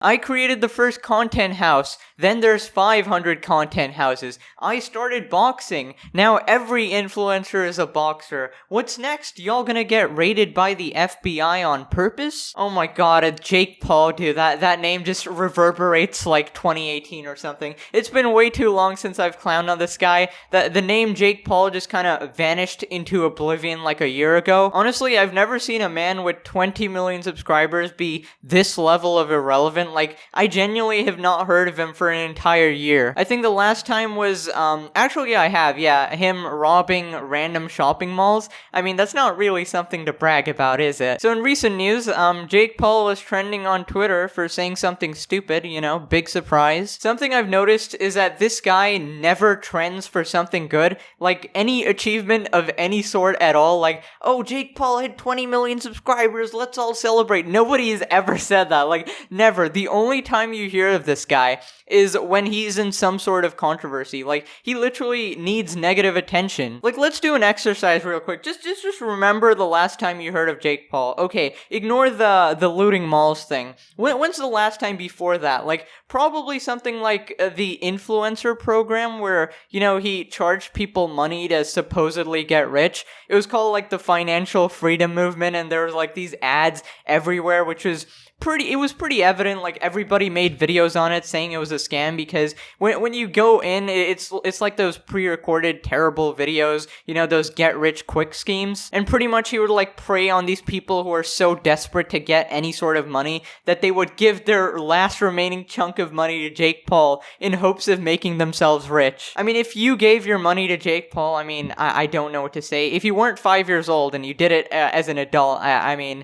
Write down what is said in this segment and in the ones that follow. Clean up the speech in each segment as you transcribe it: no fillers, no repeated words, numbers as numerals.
I created the first content house, then there's 500 content houses. I started boxing, now every influencer is a boxer. What's next? Y'all gonna get raided by the FBI on purpose? Oh my god, Jake Paul, dude, that name just reverberates like 2018 or something. It's been way too long since I've clowned on this guy. The name Jake Paul just kinda vanished into oblivion like a year ago. Honestly, I've never seen a man with 20 million subscribers be this level of irrelevant. Like, I genuinely have not heard of him for an entire year. I think the last time was, actually I have, yeah, him robbing random shopping malls. I mean, that's not really something to brag about, is it? So in recent news, Jake Paul was trending on Twitter for saying something stupid, you know, big surprise. Something I've noticed is that this guy never trends for something good, like any achievement of any sort at all, like, oh, Jake Paul hit 20 million subscribers, let's all celebrate. Nobody has ever said that, like, never. The only time you hear of this guy is when he's in some sort of controversy. Like, he literally needs negative attention. Like, let's do an exercise real quick. Just remember the last time you heard of Jake Paul. Okay, ignore the looting malls thing. When's the last time before that? Like, probably something like the influencer program where, you know, he charged people money to supposedly get rich. It was called, like, the financial freedom movement, and there was, like, these ads everywhere, which was pretty evident. Like, everybody made videos on it saying it was a scam, because when you go in, it's like those pre-recorded terrible videos, you know, those get rich quick schemes, and pretty much he would like prey on these people who are so desperate to get any sort of money that they would give their last remaining chunk of money to Jake Paul in hopes of making themselves rich. I mean, if you gave your money to Jake Paul, I mean, I don't know what to say. If you weren't 5 years old and you did it as an adult, I mean,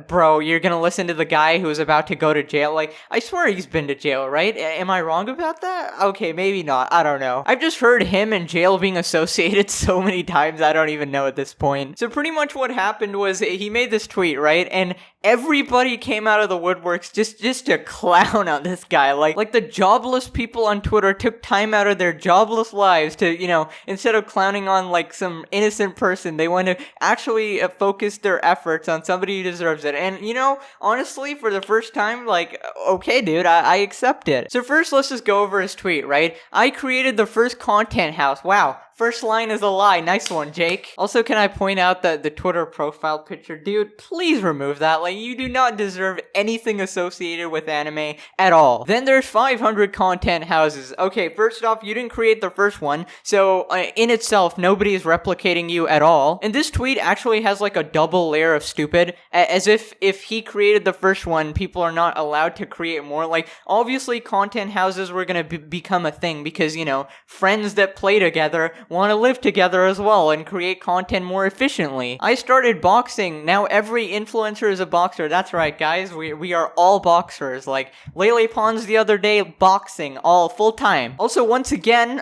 bro, you're gonna listen to the guy who's about to go to jail? Like, I swear he's been to jail, right? Am I wrong about that? Okay, maybe not. I don't know. I've just heard him and jail being associated so many times, I don't even know at this point. So pretty much what happened was he made this tweet, right? And everybody came out of the woodworks just to clown on this guy. Like the jobless people on Twitter took time out of their jobless lives to, you know, instead of clowning on like some innocent person, they want to actually focus their efforts on somebody who deserves it. And, you know, honestly, for the first time, like, okay, dude, I accept it. So first, let's just go over his tweet, right? I created the first content house. Wow. First line is a lie. Nice one, Jake. Also, can I point out that the Twitter profile picture? Dude, please remove that. Like, you do not deserve anything associated with anime at all. Then there's 500 content houses. Okay, first off, you didn't create the first one, so in itself, nobody is replicating you at all. And this tweet actually has like a double layer of stupid, as if he created the first one, people are not allowed to create more. Like, obviously, content houses were gonna become a thing because, you know, friends that play together want to live together as well and create content more efficiently. I started boxing. Now every influencer is a boxer. That's right, guys. We are all boxers. Like, Lele Pons the other day, boxing, all full time. Also, once again,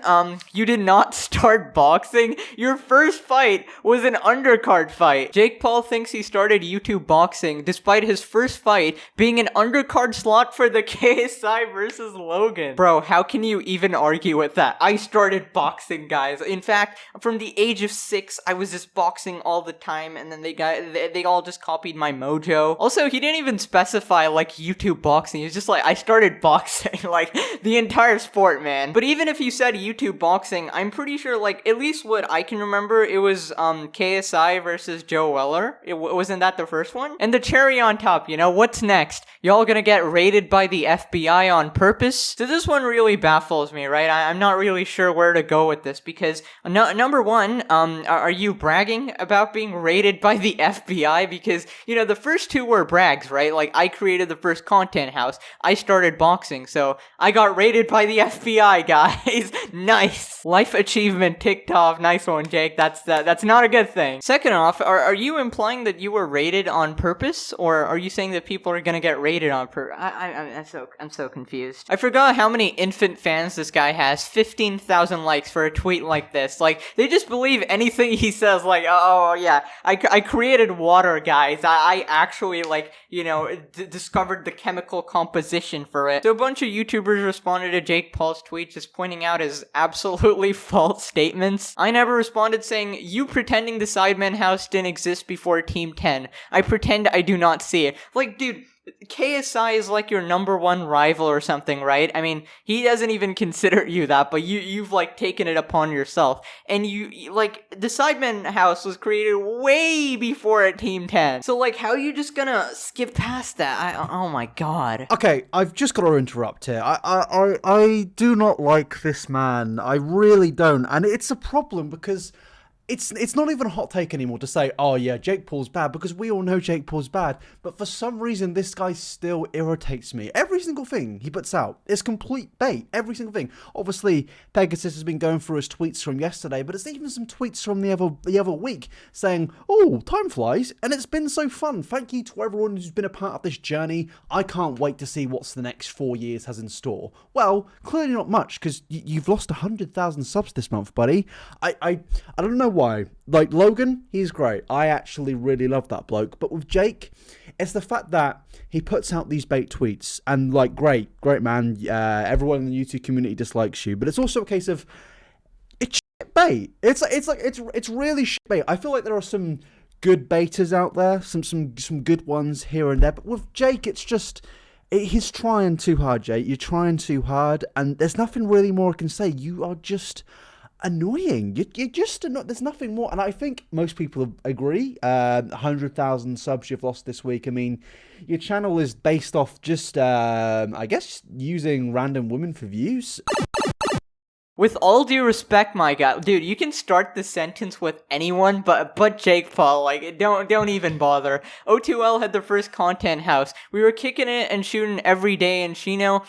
you did not start boxing. Your first fight was an undercard fight. Jake Paul thinks he started YouTube boxing despite his first fight being an undercard slot for the KSI versus Logan. Bro, how can you even argue with that? I started boxing, guys. In fact, from the age of 6, I was just boxing all the time, and then they all just copied my mojo. Also, he didn't even specify, like, YouTube boxing. He was just like, I started boxing, like, the entire sport, man. But even if you said YouTube boxing, I'm pretty sure, like, at least what I can remember, it was, KSI versus Joe Weller. Wasn't that the first one? And the cherry on top, you know, what's next? Y'all gonna get raided by the FBI on purpose? So this one really baffles me, right? I'm not really sure where to go with this, because number one, are you bragging about being raided by the FBI? Because, you know, the first two were brags, right? Like, I created the first content house. I started boxing, so I got raided by the FBI, guys. Nice. Life achievement ticked off. Nice one, Jake. That's not a good thing. Second off, are you implying that you were raided on purpose? Or are you saying that people are gonna get raided on purpose? I'm so confused. I forgot how many infant fans this guy has. 15,000 likes for a tweet like this. Like, they just believe anything he says. Like, oh yeah, I created water, guys. I actually, like, you know, discovered the chemical composition for it. So a bunch of YouTubers responded to Jake Paul's tweet just pointing out his absolutely false statements. I never responded saying, you pretending the Sidemen house didn't exist before Team 10. I pretend I do not see it. Like, dude, KSI is like your number one rival or something, right? I mean, he doesn't even consider you that, but you've like taken it upon yourself. And like, the Sidemen House was created way before Team 10. So like, how are you just gonna skip past that? Oh my god. Okay, I've just got to interrupt here. I do not like this man. I really don't. And it's a problem because it's not even a hot take anymore to say, oh yeah, Jake Paul's bad, because we all know Jake Paul's bad. But for some reason, this guy still irritates me. Every single thing he puts out is complete bait. Every single thing. Obviously, Pegasus has been going through his tweets from yesterday, but it's even some tweets from the other week saying, oh, time flies, and it's been so fun. Thank you to everyone who's been a part of this journey. I can't wait to see what's the next 4 years has in store. Well, clearly not much, because you've lost 100,000 subs this month, buddy. I don't know why. Like, Logan, he's great. I actually really love that bloke. But with Jake, it's the fact that he puts out these bait tweets and, like, great man. Everyone in the YouTube community dislikes you. But it's also a case of, it's shit bait. It's really shit bait. I feel like there are some good baiters out there, some good ones here and there. But with Jake, it's just, he's trying too hard, Jake. You're trying too hard, and there's nothing really more I can say. You are just annoying. You're just there's nothing more, and I think most people agree. 100,000 subs you've lost this week. I mean, your channel is based off just I guess using random women for views. With all due respect, my guy, dude, you can start the sentence with anyone, but Jake Paul. Like, don't even bother. O2L had the first content house. We were kicking it and shooting every day in Chino.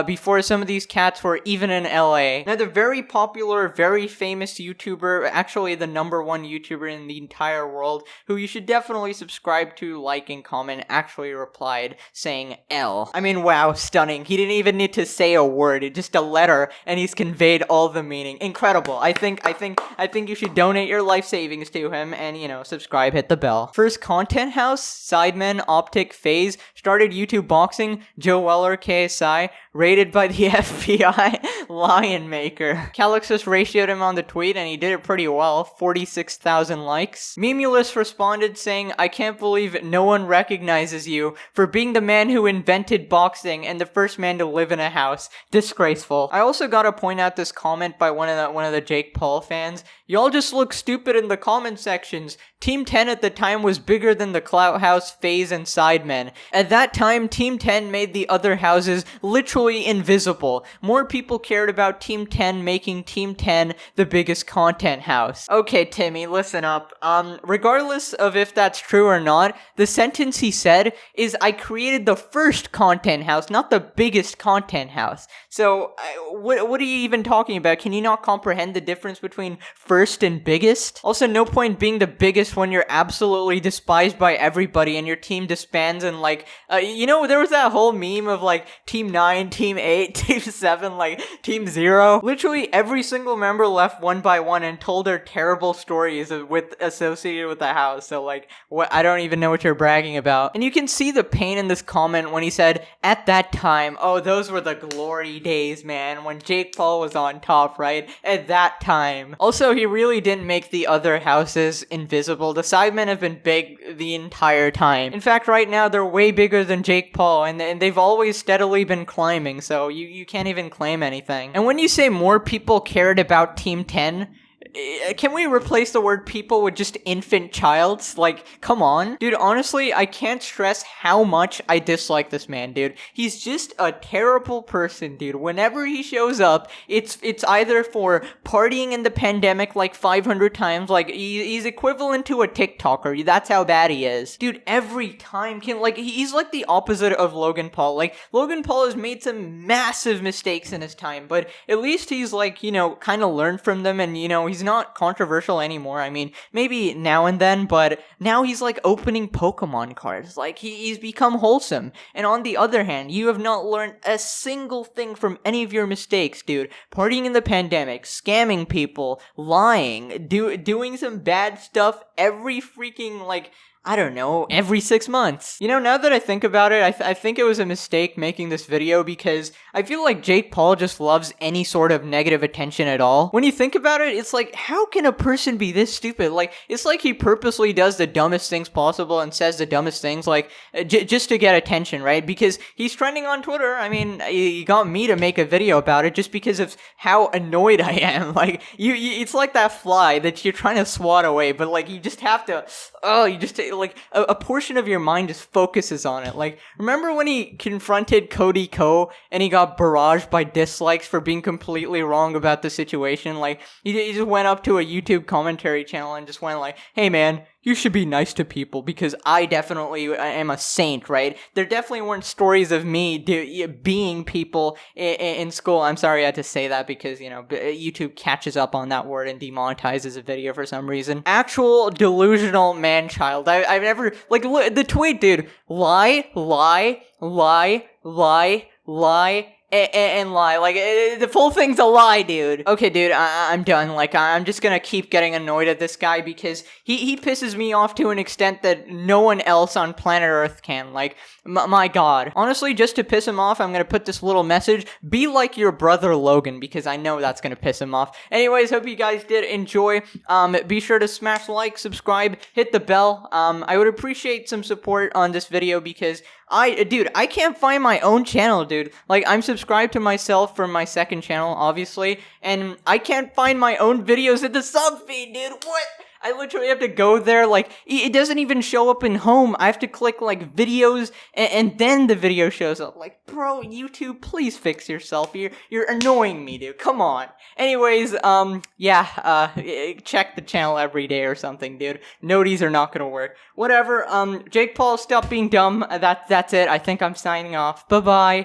Before some of these cats were even in LA. Now, the very popular, very famous YouTuber, actually the number one YouTuber in the entire world, who you should definitely subscribe to, like, and comment, actually replied saying L. I mean, wow, stunning. He didn't even need to say a word, just a letter, and he's conveyed all the meaning. Incredible. I think you should donate your life savings to him and, subscribe, hit the bell. First content house, Sidemen, Optic, FaZe, started YouTube boxing, Joe Weller, KSI, rated by the FBI, Lion Maker. Calixus ratioed him on the tweet, and he did it pretty well, 46,000 likes. Memulus responded saying, I can't believe no one recognizes you for being the man who invented boxing and the first man to live in a house. Disgraceful. I also gotta point out this comment by one of the Jake Paul fans. Y'all just look stupid in the comment sections. Team 10 at the time was bigger than the Clout House, FaZe, and Sidemen. At that time, Team 10 made the other houses literally invisible. More people cared about Team 10 making Team 10 the biggest content house. Okay, Timmy, listen up. Regardless of if that's true or not, the sentence he said is, I created the first content house, not the biggest content house. So, what are you even talking about? Can you not comprehend the difference between first and biggest? Also, no point being the biggest when you're absolutely despised by everybody and your team disbands and there was that whole meme of like Team 9, Team 8, Team 7, like Team 0. Literally every single member left one by one and told their terrible stories associated with the house. So I don't even know what you're bragging about. And you can see the pain in this comment when he said, at that time, oh, those were the glory days, man, when Jake Paul was on top, right? At that time. Also, he really didn't make the other houses invisible. The Sidemen have been big the entire time. In fact, right now, they're way bigger than Jake Paul, and they've always steadily been climbing, so you can't even claim anything. And when you say more people cared about Team 10, can we replace the word people with just infant childs? Like, come on. Dude, honestly, I can't stress how much I dislike this man, dude. He's just a terrible person, dude. Whenever he shows up, it's either for partying in the pandemic like 500 times, like, he's equivalent to a TikToker. That's how bad he is. Dude, every time, he's like the opposite of Logan Paul. Like, Logan Paul has made some massive mistakes in his time, but at least he's kind of learned from them, and, he's not controversial anymore. I mean, maybe now and then, but now he's opening Pokemon cards. He's become wholesome. And on the other hand, you have not learned a single thing from any of your mistakes, dude. Partying in the pandemic, scamming people, lying, doing some bad stuff every freaking, I don't know, every 6 months. You know, now that I think about it, I think it was a mistake making this video because I feel like Jake Paul just loves any sort of negative attention at all. When you think about it, it's like, how can a person be this stupid? Like, it's like he purposely does the dumbest things possible and says the dumbest things, like, just to get attention, right? Because he's trending on Twitter. I mean, he got me to make a video about it just because of how annoyed I am. Like, it's like that fly that you're trying to swat away, but like, you just have to, like a portion of your mind just focuses on it. Like, remember when he confronted Cody Ko and he got barraged by dislikes for being completely wrong about the situation? Like, he just went up to a YouTube commentary channel and just went like, hey man, you should be nice to people because I definitely am a saint, right? There definitely weren't stories of me being people in school. I'm sorry I had to say that because, you know, YouTube catches up on that word and demonetizes a video for some reason. Actual delusional man-child. I've never, like, look, the tweet, dude. Lie, lie, lie, lie, lie, and lie. Like, the full thing's a lie, dude. Okay, dude, I'm done. Like, I'm just gonna keep getting annoyed at this guy because he pisses me off to an extent that no one else on planet Earth can. Like, my god. Honestly, just to piss him off, I'm gonna put this little message. Be like your brother Logan, because I know that's gonna piss him off. Anyways, hope you guys did enjoy. Be sure to smash like, subscribe, hit the bell. I would appreciate some support on this video because I can't find my own channel, dude. Like, I'm subscribed to myself from my second channel, obviously, and I can't find my own videos in the sub feed, dude. What? I literally have to go there, like, it doesn't even show up in home. I have to click, like, videos, and then the video shows up. Like, bro, YouTube, please fix yourself. You're annoying me, dude. Come on. Anyways, check the channel every day or something, dude. Noties are not gonna work. Whatever, Jake Paul, stop being dumb. That's it. I think I'm signing off. Bye-bye.